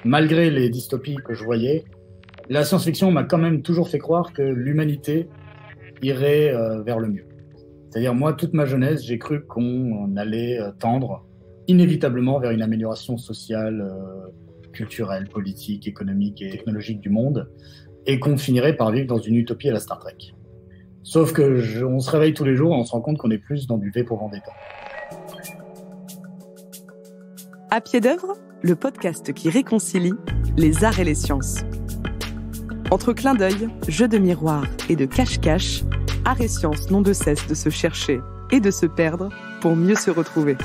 malgré les dystopies que je voyais, la science-fiction m'a quand même toujours fait croire que l'humanité irait vers le mieux. C'est-à-dire, moi, toute ma jeunesse, j'ai cru qu'on allait tendre inévitablement vers une amélioration sociale, culturelle, politique, économique et technologique du monde, et qu'on finirait par vivre dans une utopie à la Star Trek. Sauf que on se réveille tous les jours et on se rend compte qu'on est plus dans du V pour Vendetta. À pied d'œuvre, le podcast qui réconcilie les arts et les sciences. Entre clins d'œil, jeux de miroir et de cache-cache, art et sciences n'ont de cesse de se chercher et de se perdre pour mieux se retrouver.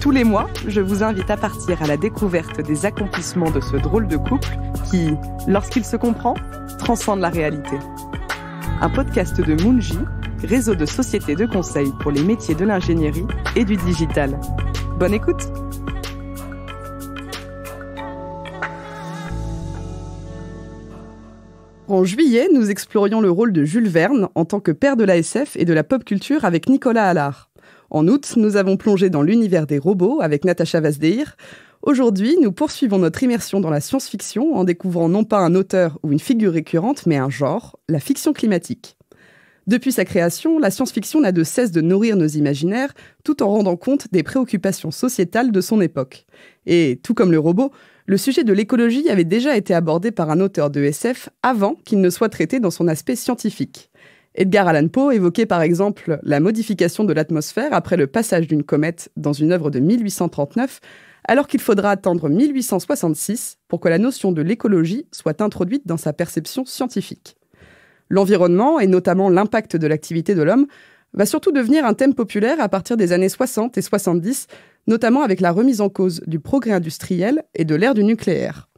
Tous les mois, je vous invite à partir à la découverte des accomplissements de ce drôle de couple qui, lorsqu'il se comprend, transcende la réalité. Un podcast de Moonji, réseau de sociétés de conseil pour les métiers de l'ingénierie et du digital. Bonne écoute! En juillet, nous explorions le rôle de Jules Verne en tant que père de la SF et de la pop culture avec Nicolas Allard. En août, nous avons plongé dans l'univers des robots avec Natacha Vazdeir. Aujourd'hui, nous poursuivons notre immersion dans la science-fiction en découvrant non pas un auteur ou une figure récurrente, mais un genre, la fiction climatique. Depuis sa création, la science-fiction n'a de cesse de nourrir nos imaginaires tout en rendant compte des préoccupations sociétales de son époque. Et, tout comme le robot, le sujet de l'écologie avait déjà été abordé par un auteur de SF avant qu'il ne soit traité dans son aspect scientifique. Edgar Allan Poe évoquait par exemple la modification de l'atmosphère après le passage d'une comète dans une œuvre de 1839, alors qu'il faudra attendre 1866 pour que la notion de l'écologie soit introduite dans sa perception scientifique. L'environnement, et notamment l'impact de l'activité de l'homme, va surtout devenir un thème populaire à partir des années 60 et 70, notamment avec la remise en cause du progrès industriel et de l'ère du nucléaire.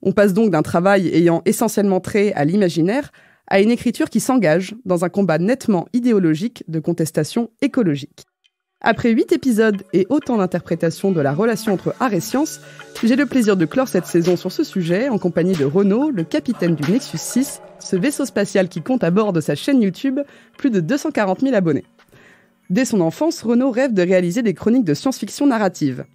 On passe donc d'un travail ayant essentiellement trait à l'imaginaire à une écriture qui s'engage dans un combat nettement idéologique de contestation écologique. Après 8 épisodes et autant d'interprétations de la relation entre art et science, j'ai le plaisir de clore cette saison sur ce sujet en compagnie de Renaud, le capitaine du Nexus 6, ce vaisseau spatial qui compte à bord de sa chaîne YouTube plus de 240 000 abonnés. Dès son enfance, Renaud rêve de réaliser des chroniques de science-fiction narrative.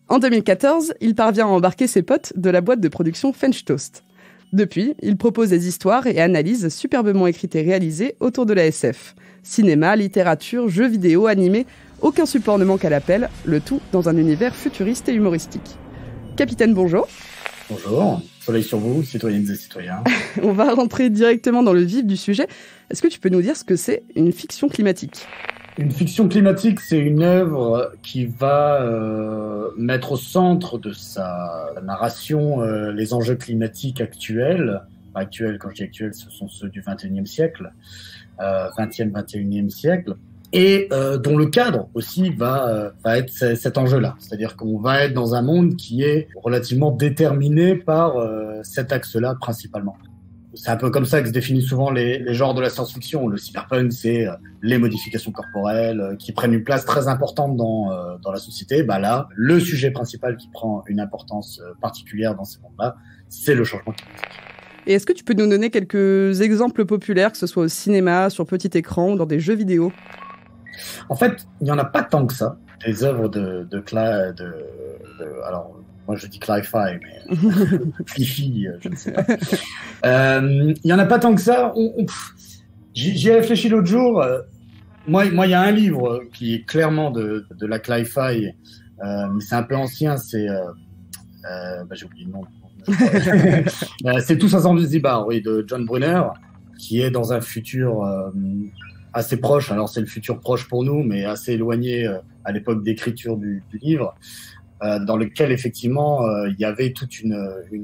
En 2014, il parvient à embarquer ses potes de la boîte de production French Toast. Depuis, il propose des histoires et analyses superbement écrites et réalisées autour de la SF. Cinéma, littérature, jeux vidéo, animés, aucun support ne manque à l'appel, le tout dans un univers futuriste et humoristique. Capitaine, bonjour. Bonjour, soleil sur vous, citoyennes et citoyens. On va rentrer directement dans le vif du sujet. Est-ce que tu peux nous dire ce que c'est une fiction climatique ? Une fiction climatique, c'est une œuvre qui va mettre au centre de sa narration les enjeux climatiques actuels. Actuels, quand je dis actuels, ce sont ceux du XXIe siècle, 20e, 21e siècle, et dont le cadre aussi va être cet enjeu-là. C'est-à-dire qu'on va être dans un monde qui est relativement déterminé par cet axe-là principalement. C'est un peu comme ça que se définissent souvent les genres de la science-fiction. Le cyberpunk, c'est les modifications corporelles qui prennent une place très importante dans la société. Bah là, le sujet principal qui prend une importance particulière dans ces mondes-là, c'est le changement climatique. Et est-ce que tu peux nous donner quelques exemples populaires, que ce soit au cinéma, sur petit écran ou dans des jeux vidéo ? En fait, il n'y en a pas tant que ça. Des œuvres alors, moi je dis cli-fi, mais fi-fi, je ne sais pas. Il n'y en a pas tant que ça. J'y ai réfléchi l'autre jour. Moi, il y a un livre qui est clairement de la cli-fi, mais c'est un peu ancien. C'est, j'ai oublié le nom. C'est Tous ensemble Zibar, oui, de John Brunner, qui est dans un futur assez proche. Alors c'est le futur proche pour nous, mais assez éloigné à l'époque d'écriture du livre. Dans lequel effectivement il y avait toute une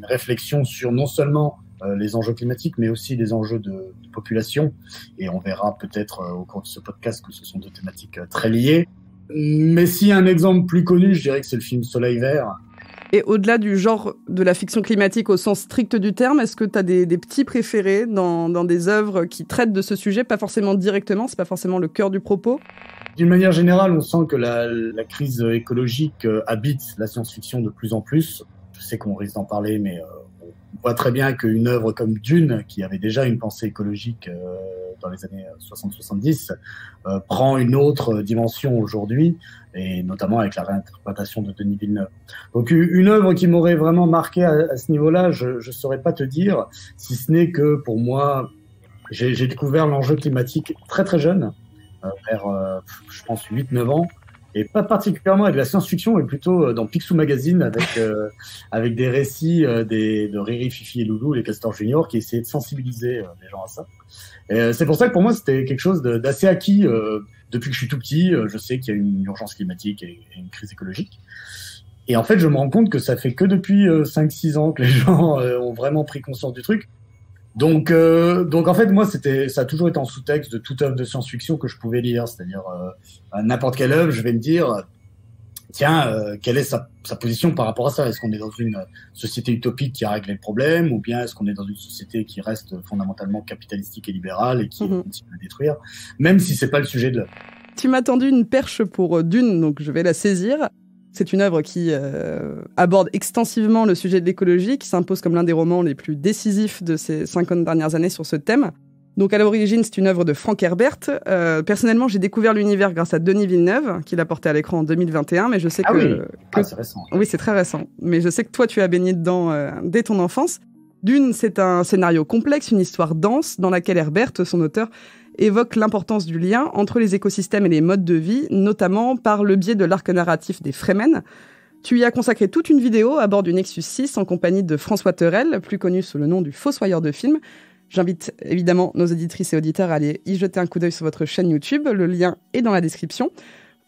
réflexion sur non seulement les enjeux climatiques, mais aussi les enjeux de population. Et on verra peut-être au cours de ce podcast que ce sont deux thématiques très liées. Mais si un exemple plus connu, je dirais que c'est le film Soleil Vert. Et au-delà du genre de la fiction climatique au sens strict du terme, est-ce que tu as des petits préférés dans des œuvres qui traitent de ce sujet, pas forcément directement, c'est pas forcément le cœur du propos ? D'une manière générale, on sent que la crise écologique habite la science-fiction de plus en plus. Je sais qu'on risque d'en parler, mais on voit très bien qu'une œuvre comme Dune, qui avait déjà une pensée écologique dans les années 60-70, prend une autre dimension aujourd'hui, et notamment avec la réinterprétation de Denis Villeneuve. Donc une œuvre qui m'aurait vraiment marqué à ce niveau-là, je saurais pas te dire, si ce n'est que pour moi, j'ai découvert l'enjeu climatique très très jeune, vers je pense 8-9 ans, et pas particulièrement avec la science-fiction, mais plutôt dans Picsou Magazine avec des récits de Riri, Fifi et Loulou, les Castors Junior, qui essayaient de sensibiliser les gens à ça. Et c'est pour ça que pour moi c'était quelque chose d'assez acquis depuis que je suis tout petit. Je sais qu'il y a une urgence climatique et une crise écologique. Et en fait, je me rends compte que ça fait que depuis 5-6 ans que les gens ont vraiment pris conscience du truc. Donc en fait, moi, ça a toujours été en sous-texte de toute œuvre de science-fiction que je pouvais lire. C'est-à-dire, n'importe quelle œuvre, je vais me dire, tiens, quelle est sa position par rapport à ça? Est-ce qu'on est dans une société utopique qui a réglé le problème, ou bien est-ce qu'on est dans une société qui reste fondamentalement capitalistique et libérale et qui continue à détruire, même si c'est pas le sujet de l'œuvre. Tu m'as tendu une perche pour Dune, donc je vais la saisir. C'est une œuvre qui aborde extensivement le sujet de l'écologie, qui s'impose comme l'un des romans les plus décisifs de ces 50 dernières années sur ce thème. Donc à l'origine, c'est une œuvre de Frank Herbert. Personnellement, j'ai découvert l'univers grâce à Denis Villeneuve, qui l'a porté à l'écran en 2021, mais je sais c'est récent. Oui, c'est très récent. Mais je sais que toi, tu as baigné dedans dès ton enfance. Dune, c'est un scénario complexe, une histoire dense, dans laquelle Herbert, son auteur, évoque l'importance du lien entre les écosystèmes et les modes de vie, notamment par le biais de l'arc narratif des Fremen. Tu y as consacré toute une vidéo à bord du Nexus 6 en compagnie de François Terrel, plus connu sous le nom du Fossoyeur de films. J'invite évidemment nos auditrices et auditeurs à aller y jeter un coup d'œil sur votre chaîne YouTube. Le lien est dans la description.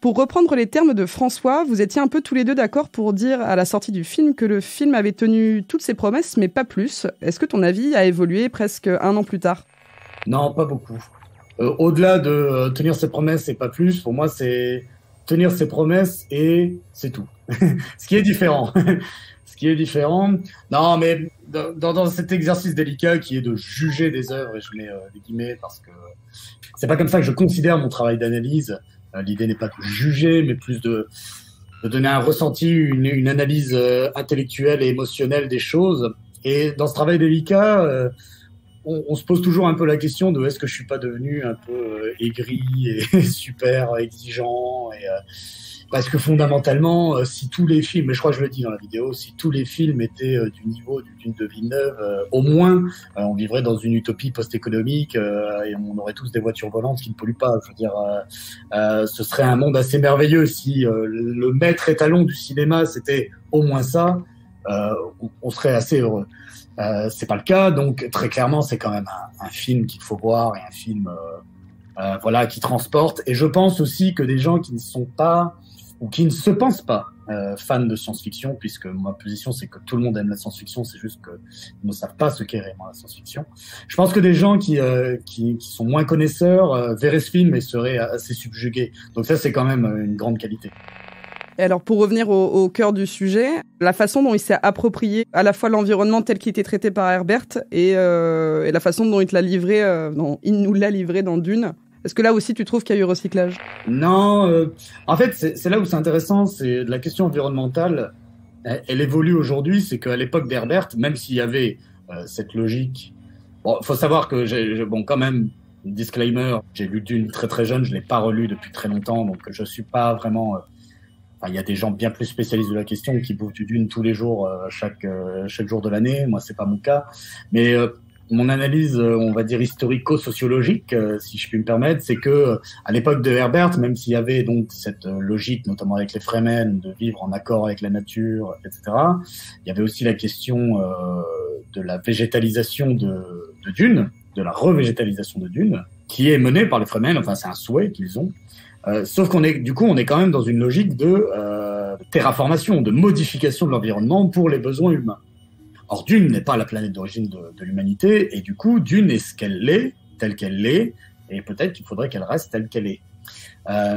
Pour reprendre les termes de François, vous étiez un peu tous les deux d'accord pour dire à la sortie du film que le film avait tenu toutes ses promesses, mais pas plus. Est-ce que ton avis a évolué presque 1 an plus tard? Non, pas beaucoup. Au-delà de tenir ses promesses et pas plus, pour moi, c'est tenir ses promesses et c'est tout. Ce qui est différent. Ce qui est différent. Non, mais dans cet exercice délicat qui est de juger des œuvres, et je mets des guillemets parce que c'est pas comme ça que je considère mon travail d'analyse. L'idée n'est pas de juger, mais plus de donner un ressenti, une analyse intellectuelle et émotionnelle des choses. Et dans ce travail délicat, on se pose toujours un peu la question de est-ce que je suis pas devenu un peu aigri et super exigeant, et parce que fondamentalement, si tous les films, et je crois que je le dis dans la vidéo, si tous les films étaient du niveau du Dune de Villeneuve, au moins, on vivrait dans une utopie post-économique et on aurait tous des voitures volantes qui ne polluent pas. Je veux dire, ce serait un monde assez merveilleux si le maître étalon du cinéma c'était au moins ça. On serait assez heureux. C'est pas le cas, donc très clairement, c'est quand même un film qu'il faut voir et un film, voilà, qui transporte. Et je pense aussi que des gens qui ne sont pas ou qui ne se pensent pas fans de science-fiction, puisque ma position c'est que tout le monde aime la science-fiction, c'est juste qu'ils ne savent pas ce qu'est réellement la science-fiction. Je pense que des gens qui sont moins connaisseurs verraient ce film et seraient assez subjugués. Donc ça, c'est quand même une grande qualité. Et alors, pour revenir au cœur du sujet, la façon dont il s'est approprié à la fois l'environnement tel qu'il était traité par Herbert et la façon dont il nous l'a livré dans Dune. Est-ce que là aussi, tu trouves qu'il y a eu recyclage? Non, en fait, c'est là où c'est intéressant, c'est la question environnementale. Elle évolue aujourd'hui, c'est qu'à l'époque d'Herbert, même s'il y avait cette logique... Bon, faut savoir que quand même, disclaimer, j'ai lu Dune très très jeune, je l'ai pas relu depuis très longtemps, donc je suis pas vraiment... il y a des gens bien plus spécialistes de la question qui bouffent du Dune tous les jours, chaque jour de l'année. Moi, c'est pas mon cas. Mais mon analyse, on va dire historico-sociologique, si je puis me permettre, c'est que à l'époque de Herbert, même s'il y avait donc cette logique, notamment avec les Fremen, de vivre en accord avec la nature, etc., il y avait aussi la question de la végétalisation de Dune, de la revégétalisation de Dune, qui est menée par les Fremen. Enfin, c'est un souhait qu'ils ont. Sauf qu'on est quand même dans une logique de terraformation, de modification de l'environnement pour les besoins humains. Or, Dune n'est pas la planète d'origine de l'humanité, et du coup, Dune est ce qu'elle est, telle qu'elle l'est, et peut-être qu'il faudrait qu'elle reste telle qu'elle est.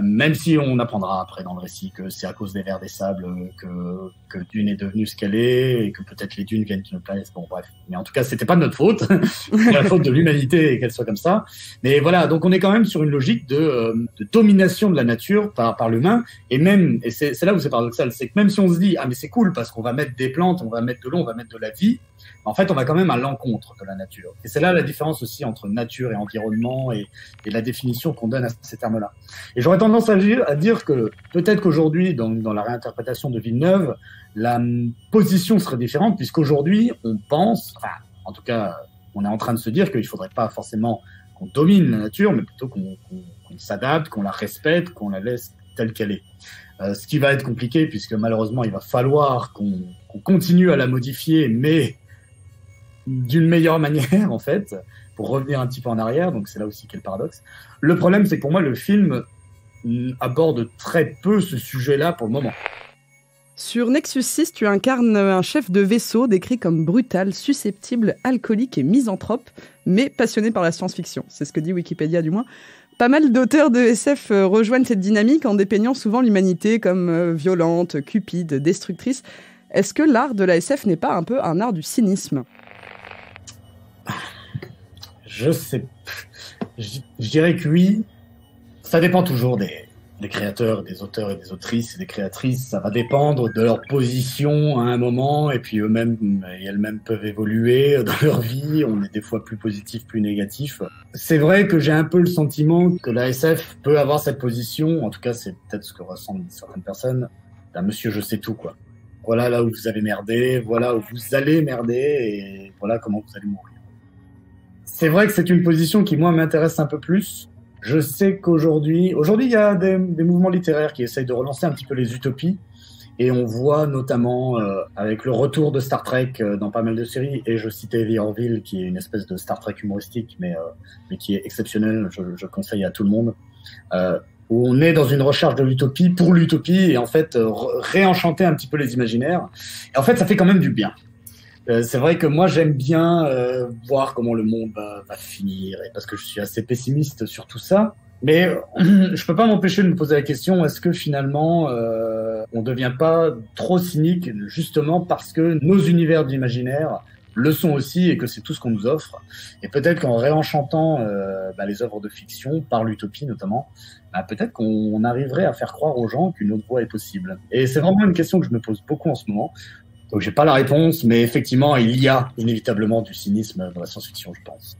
Même si on apprendra après dans le récit que c'est à cause des vers des sables que Dune est devenue ce qu'elle est et que peut-être les dunes viennent d'une planète. Bon, bref. Mais en tout cas, c'était pas de notre faute. C'est la faute de l'humanité qu'elle soit comme ça. Mais voilà, donc on est quand même sur une logique de domination de la nature par l'humain. Et c'est là où c'est paradoxal, c'est que même si on se dit, ah mais c'est cool parce qu'on va mettre des plantes, on va mettre de l'eau, on va mettre de la vie, en fait, on va quand même à l'encontre de la nature. Et c'est là la différence aussi entre nature et environnement et la définition qu'on donne à ces termes-là. Et j'aurais tendance à dire que peut-être qu'aujourd'hui, dans la réinterprétation de Villeneuve, la position serait différente, puisqu'aujourd'hui, on pense, enfin, en tout cas, on est en train de se dire qu'il ne faudrait pas forcément qu'on domine la nature, mais plutôt qu'on s'adapte, qu'on la respecte, qu'on la laisse telle qu'elle est. Ce qui va être compliqué, puisque malheureusement, il va falloir qu'on continue à la modifier, mais d'une meilleure manière, en fait, pour revenir un petit peu en arrière. Donc, c'est là aussi qu'est le paradoxe. Le problème, c'est que pour moi, le film aborde très peu ce sujet-là pour le moment. Sur Nexus 6, tu incarnes un chef de vaisseau décrit comme brutal, susceptible, alcoolique et misanthrope, mais passionné par la science-fiction. C'est ce que dit Wikipédia, du moins. Pas mal d'auteurs de SF rejoignent cette dynamique en dépeignant souvent l'humanité comme violente, cupide, destructrice. Est-ce que l'art de la SF n'est pas un peu un art du cynisme ? Je sais. Je dirais que oui. Ça dépend toujours des créateurs, des auteurs et des autrices et des créatrices. Ça va dépendre de leur position à un moment, et puis eux-mêmes et elles-mêmes peuvent évoluer dans leur vie. On est des fois plus positif, plus négatif. C'est vrai que j'ai un peu le sentiment que la SF peut avoir cette position. En tout cas, c'est peut-être ce que ressentent certaines personnes. D'un monsieur je sais tout, quoi. Voilà là où vous avez merdé, voilà où vous allez merder, et voilà comment vous allez mourir. C'est vrai que c'est une position qui, moi, m'intéresse un peu plus. Je sais qu'aujourd'hui, il y a des mouvements littéraires qui essayent de relancer un petit peu les utopies. Et on voit notamment, avec le retour de Star Trek dans pas mal de séries, et je citais The Orville, qui est une espèce de Star Trek humoristique, mais qui est exceptionnel, je conseille à tout le monde, où on est dans une recherche de l'utopie pour l'utopie, et en fait, réenchanter un petit peu les imaginaires. Et en fait, ça fait quand même du bien. C'est vrai que moi j'aime bien voir comment le monde va finir, et parce que je suis assez pessimiste sur tout ça. Mais je peux pas m'empêcher de me poser la question, est-ce que finalement on devient pas trop cynique justement parce que nos univers d'imaginaire le sont aussi et que c'est tout ce qu'on nous offre. Et peut-être qu'en réenchantant les œuvres de fiction, par l'utopie notamment, peut-être qu'on arriverait à faire croire aux gens qu'une autre voie est possible. Et c'est vraiment une question que je me pose beaucoup en ce moment. Donc j'ai pas la réponse, mais effectivement, il y a inévitablement du cynisme dans la science-fiction, je pense.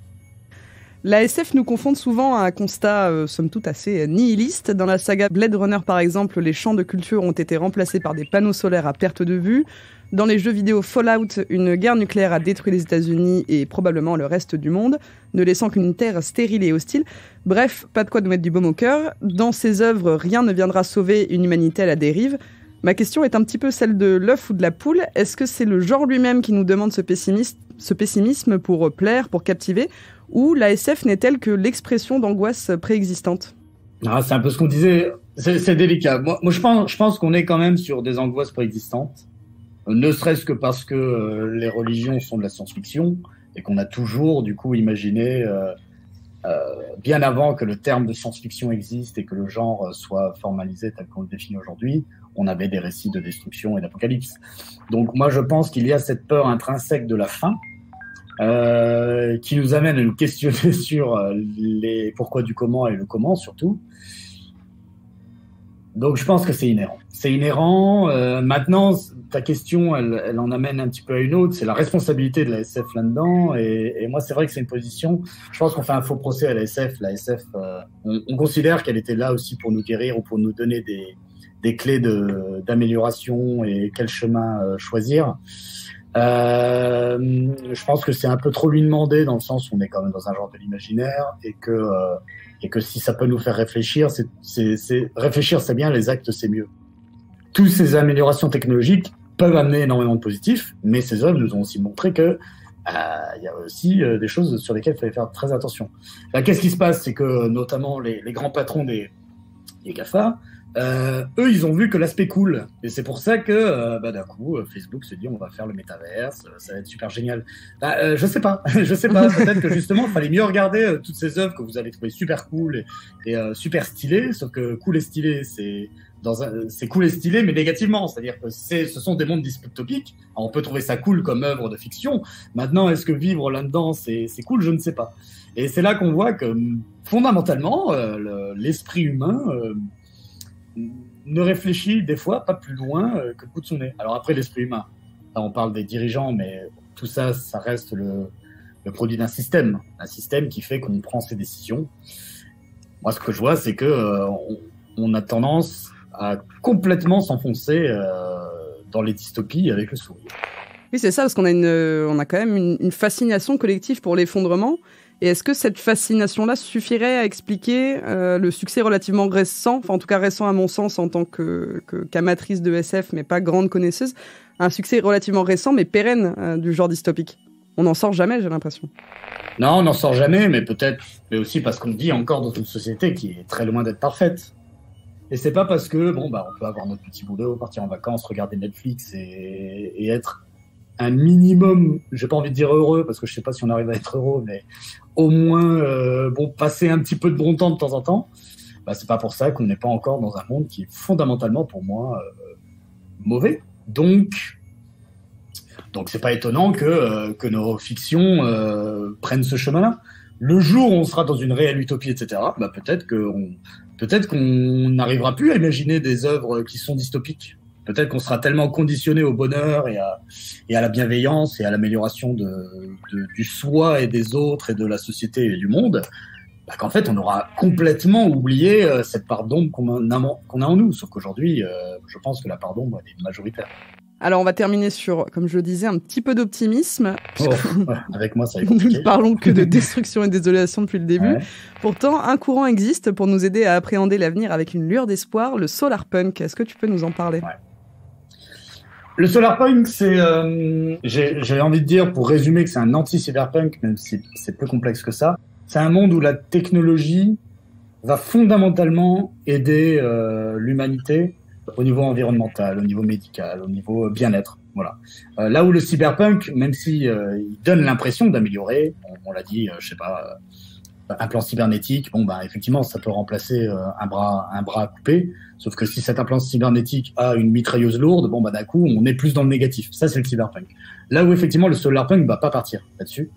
La SF nous confronte souvent à un constat, somme toute, assez nihiliste. Dans la saga Blade Runner, par exemple, les champs de culture ont été remplacés par des panneaux solaires à perte de vue. Dans les jeux vidéo Fallout, une guerre nucléaire a détruit les États-Unis et probablement le reste du monde, ne laissant qu'une terre stérile et hostile. Bref, pas de quoi nous mettre du baume au cœur. Dans ces œuvres, rien ne viendra sauver une humanité à la dérive. Ma question est un petit peu celle de l'œuf ou de la poule. Est-ce que c'est le genre lui-même qui nous demande ce pessimisme pour plaire, pour captiver, ou la SF n'est-elle que l'expression d'angoisse préexistante ? C'est un peu ce qu'on disait. C'est délicat. Moi je pense qu'on est quand même sur des angoisses préexistantes, ne serait-ce que parce que les religions sont de la science-fiction et qu'on a toujours du coup imaginé bien avant que le terme de science-fiction existe et que le genre soit formalisé tel qu'on le définit aujourd'hui, on avait des récits de destruction et d'apocalypse. Donc moi je pense qu'il y a cette peur intrinsèque de la fin qui nous amène à nous questionner sur les pourquoi du comment et le comment surtout. Donc je pense que c'est inhérent. C'est inhérent. Maintenant, ta question, elle en amène un petit peu à une autre. C'est la responsabilité de la SF là-dedans. Et moi, c'est vrai que c'est une position. Je pense qu'on fait un faux procès à la SF. La SF, on considère qu'elle était là aussi pour nous guérir ou pour nous donner des clés d'amélioration et quel chemin choisir. Je pense que c'est un peu trop lui demander dans le sens où on est quand même dans un genre de l'imaginaire et que si ça peut nous faire réfléchir, réfléchir c'est bien, les actes c'est mieux. Toutes ces améliorations technologiques peuvent amener énormément de positifs, mais ces œuvres nous ont aussi montré que il y a aussi des choses sur lesquelles il fallait faire très attention. Là, qu'est-ce qui se passe? C'est que notamment les grands patrons des GAFA eux, ils ont vu que l'aspect cool. Et c'est pour ça que, d'un coup, Facebook se dit, on va faire le métaverse, ça va être super génial. Je sais pas, je sais pas. Peut-être que justement, il fallait mieux regarder toutes ces œuvres que vous avez trouvées super cool et super stylées. Sauf que cool et stylé, c'est cool et stylé, mais négativement. C'est-à-dire que ce sont des mondes dystopiques. Alors, on peut trouver ça cool comme œuvre de fiction. Maintenant, est-ce que vivre là-dedans, c'est cool? Je ne sais pas. Et c'est là qu'on voit que, fondamentalement, l'esprit humain ne réfléchit des fois pas plus loin que le bout de son nez. Alors après, l'esprit humain, là on parle des dirigeants, mais tout ça, ça reste le produit d'un système. Un système qui fait qu'on prend ses décisions. Moi, ce que je vois, c'est que on a tendance à complètement s'enfoncer dans les dystopies avec le sourire. Oui, c'est ça, parce qu'on a quand même une fascination collective pour l'effondrement. Et est-ce que cette fascination-là suffirait à expliquer le succès relativement récent, enfin en tout cas récent à mon sens en tant qu'amatrice de SF, mais pas grande connaisseuse, un succès relativement récent mais pérenne du genre dystopique? On n'en sort jamais, j'ai l'impression. Non, on n'en sort jamais, mais peut-être, mais aussi parce qu'on vit encore dans une société qui est très loin d'être parfaite. Et c'est pas parce que, on peut avoir notre petit boulot, partir en vacances, regarder Netflix et être un minimum, j'ai pas envie de dire heureux, parce que je sais pas si on arrive à être heureux, mais au moins, passer un petit peu de bon temps de temps en temps, c'est pas pour ça qu'on n'est pas encore dans un monde qui est fondamentalement, pour moi, mauvais. Donc c'est pas étonnant que nos fictions prennent ce chemin-là. Le jour où on sera dans une réelle utopie, etc., peut-être qu'on n'arrivera plus à imaginer des œuvres qui sont dystopiques. Peut-être qu'on sera tellement conditionné au bonheur et à la bienveillance et à l'amélioration du soi et des autres et de la société et du monde, qu'en fait, on aura complètement oublié cette part d'ombre qu'on a en nous. Sauf qu'aujourd'hui, je pense que la part d'ombre est majoritaire. Alors, on va terminer sur, comme je le disais, un petit peu d'optimisme. Avec moi, ça va être compliqué. Nous ne parlons que de destruction et de désolation depuis le début. Ouais. Pourtant, un courant existe pour nous aider à appréhender l'avenir avec une lueur d'espoir, le solarpunk. Est-ce que tu peux nous en parler ? Le solarpunk, c'est, j'ai envie de dire, pour résumer, que c'est un anti-cyberpunk, même si c'est plus complexe que ça. C'est un monde où la technologie va fondamentalement aider l'humanité au niveau environnemental, au niveau médical, au niveau bien-être. Voilà. Là où le cyberpunk, même si il donne l'impression d'améliorer, on l'a dit, je sais pas, un plan cybernétique, effectivement, ça peut remplacer un bras coupé. Sauf que si cet implant cybernétique a une mitrailleuse lourde, d'un coup, on est plus dans le négatif. Ça, c'est le cyberpunk. Là où effectivement le solarpunk va pas partir là-dessus,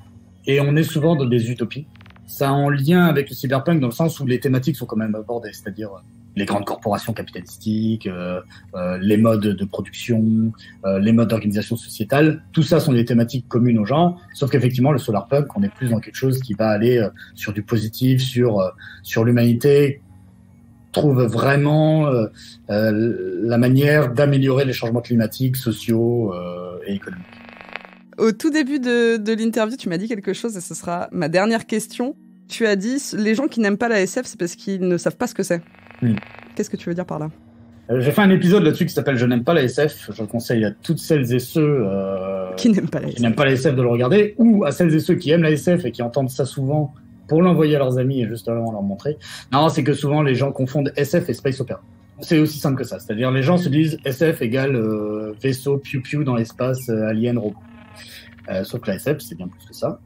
et on est souvent dans des utopies. Ça a en lien avec le cyberpunk dans le sens où les thématiques sont quand même abordées, c'est-à-dire les grandes corporations capitalistiques, les modes de production, les modes d'organisation sociétale. Tout ça sont des thématiques communes aux gens, sauf qu'effectivement, le solarpunk, on est plus dans quelque chose qui va aller sur du positif, sur l'humanité, trouve vraiment la manière d'améliorer les changements climatiques, sociaux et économiques. Au tout début de l'interview, tu m'as dit quelque chose et ce sera ma dernière question. Tu as dit les gens qui n'aiment pas la SF, c'est parce qu'ils ne savent pas ce que c'est. Qu'est-ce que tu veux dire par là ? J'ai fait un épisode là-dessus qui s'appelle « Je n'aime pas la SF ». Je le conseille à toutes celles et ceux qui n'aiment pas la SF de le regarder, ou à celles et ceux qui aiment la SF et qui entendent ça souvent pour l'envoyer à leurs amis et justement leur montrer. Non, c'est que souvent les gens confondent SF et space opera. C'est aussi simple que ça. C'est-à-dire les gens se disent SF égale vaisseau piou-piou dans l'espace, alien, robot. Sauf que la SF, c'est bien plus que ça.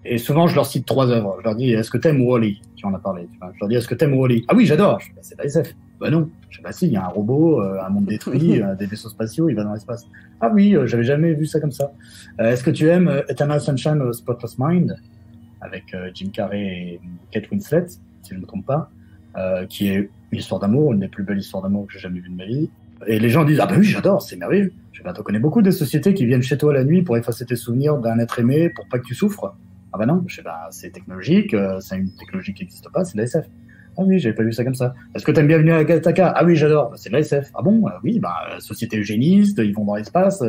Et souvent, je leur cite 3 œuvres. Je leur dis, est-ce que t'aimes Wall-E ? Tu en as parlé. Je leur dis, est-ce que t'aimes Wall-E ? Ah oui, j'adore. Je dis, c'est pas SF. Non. Je sais pas si, il y a un robot, un monde détruit, des vaisseaux spatiaux, il va dans l'espace. Ah oui, j'avais jamais vu ça comme ça. Est-ce que tu aimes Eternal Sunshine of the Spotless Mind ? Avec Jim Carrey et Kate Winslet, si je ne me trompe pas, qui est une histoire d'amour, une des plus belles histoires d'amour que j'ai jamais vues de ma vie. Et les gens disent, ah oui, j'adore, c'est merveilleux. Je t'en connais beaucoup des sociétés qui viennent chez toi la nuit pour effacer tes souvenirs d'un être aimé pour pas que tu souffres. Ah non, c'est technologique, c'est une technologie qui n'existe pas, c'est de la SF. Ah oui, j'avais pas vu ça comme ça. Est-ce que t'aimes Bienvenue à Gattaca ? Ah oui, j'adore, c'est de la SF. Ah bon ? Oui, société eugéniste, ils vont dans l'espace,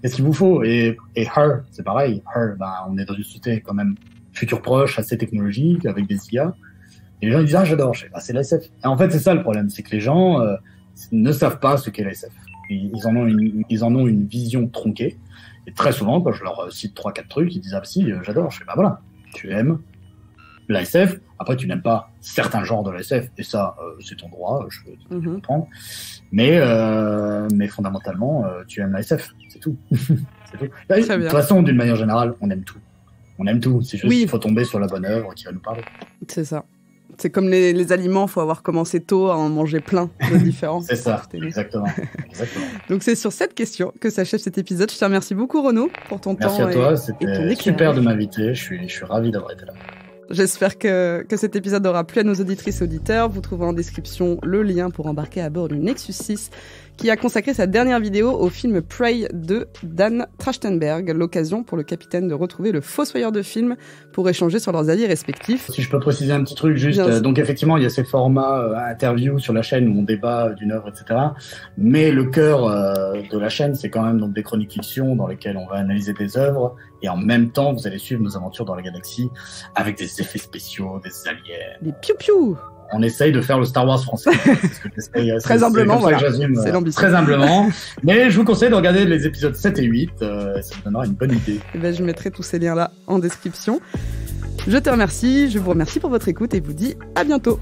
qu'est-ce qu'il vous faut ? Et Her, c'est pareil. Her, on est dans une société quand même futur proche, assez technologique, avec des IA. Et les gens disent, ah j'adore, c'est de la SF. Et en fait, c'est ça le problème, c'est que les gens ne savent pas ce qu'est la SF. Ils en ont une vision tronquée. Et très souvent, quand je leur cite 3-4 trucs, ils disent, ah si, j'adore. Voilà, tu aimes la SF. Après, tu n'aimes pas certains genres de la SF, et ça, c'est ton droit, je peux comprendre. Mais fondamentalement, tu aimes la SF, c'est tout. C'est tout. De toute façon, d'une manière générale, on aime tout. On aime tout, c'est juste qu'il faut tomber sur la bonne œuvre qui va nous parler. C'est ça. C'est comme les aliments, il faut avoir commencé tôt à en manger plein de différents. C'est ça, exactement. Donc c'est sur cette question que s'achève cet épisode. Je te remercie beaucoup Renaud pour ton temps. Merci à toi, c'était super de m'inviter, je suis ravi d'avoir été là. J'espère que cet épisode aura plu à nos auditrices et auditeurs. Vous trouverez en description le lien pour embarquer à bord du Nexus 6 qui a consacré sa dernière vidéo au film Prey de Dan Trachtenberg, l'occasion pour le capitaine de retrouver le fossoyeur de film pour échanger sur leurs alliés respectifs. Si je peux préciser un petit truc, juste, donc effectivement, il y a ces formats interview sur la chaîne où on débat d'une œuvre, etc. Mais le cœur de la chaîne, c'est quand même donc des chroniques fiction dans lesquelles on va analyser des œuvres et en même temps, vous allez suivre nos aventures dans la galaxie avec des effets spéciaux, des aliens. Des piou-piou. On essaye de faire le Star Wars français. Très humblement, voilà. C'est l'ambition. Très humblement. Mais je vous conseille de regarder les épisodes 7 et 8. Ça vous donnera une bonne idée. Et ben, je mettrai tous ces liens-là en description. Je te remercie, je vous remercie pour votre écoute et vous dis à bientôt.